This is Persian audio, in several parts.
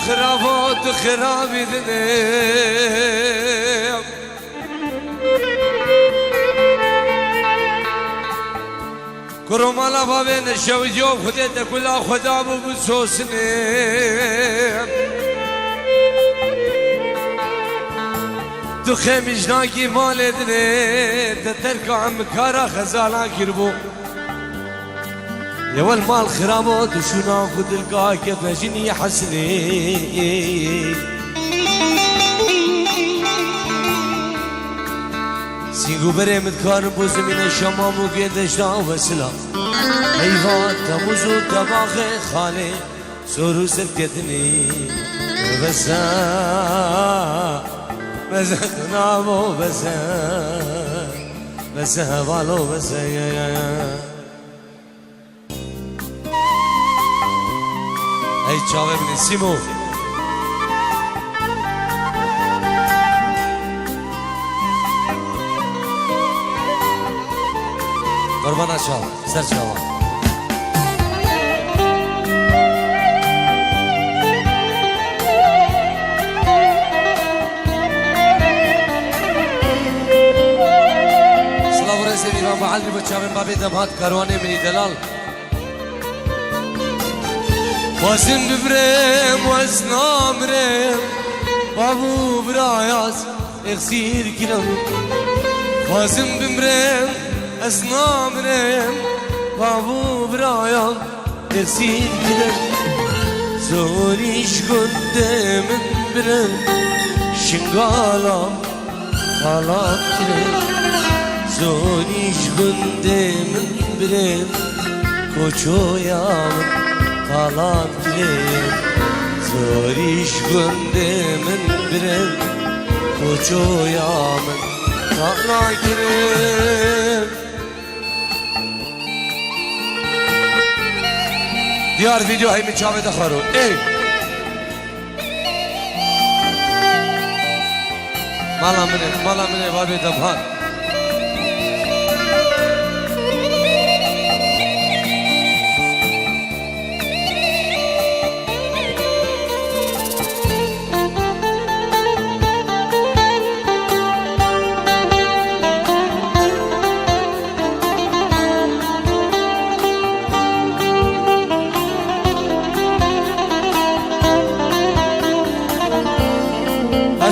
خرافات خرابي دنيا كرمالا بابين الشوي جوب خديتك كلها خداب وبسوسني دخي مجناكي مالدني تتركع عم كارا خزالا كربو يا والمال خرابات وشو ناخد القاع كيف جني حسني سيقو بري متكار بوز من الشمام وقيدش داو وسلا هيفات تموزو تباخي خالي سورو سركتني بسا بسا خنابو بسا والو بسا يا هاي چاوه بنسيمو قربانا چاوه سر چاوه سلام و رسل ایران معلمی بچاوه بابی دمهات کاروانه منی دلال وزن ببرم وزنامرم بابو براياز اغسير كلام وزن ببرم وزنامرم بابو براياز اغسير كلام زوريش قدام برم شنقالام خلاق كلام زوريش قدام برم كوچو يامن Kalan dilim Zoriş gündemin birim Koçoyamın Kalan dilim Diyar video haymi çavede kharo ey Malamine babi damhan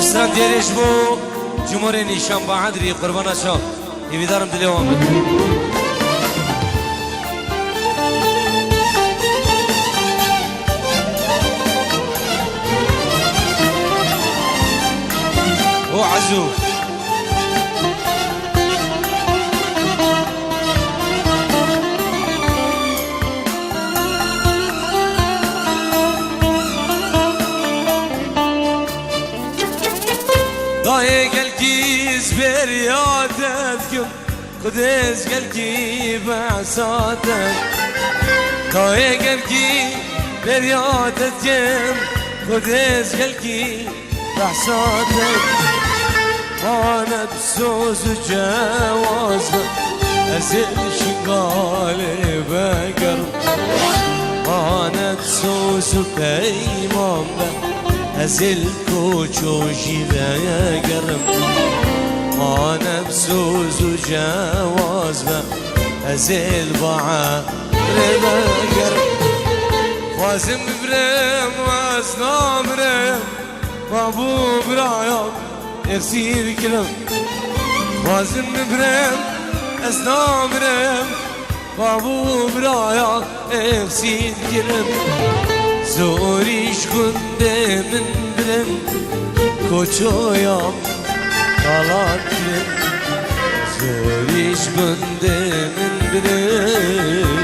اشترم دیرش بو جمهور نیشان با عدری قربانا شام ایویدارم دلی آمد او عزو داي قلبي زبير يا تذكر قدس قلبي بعصاتك داي قلبي زبير يا تذكر قدس قلبي بعصاتك وانا بسوز وجوازنا ازل شقالي بقرب وانا بسوز وبيمامنا ازل کوچو جیوه گرم ما نبسوز و جواز و ازل باعه گرم وازم ببرم واز نامرم بابو برایم اغسیر کلم وازم ببرم از نامرم بابو برایم اغسیر کلم زوريش قدام من برم كوچويام غلط برم زوريش قدام من برم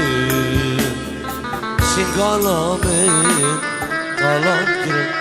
شنقالامين غلط برم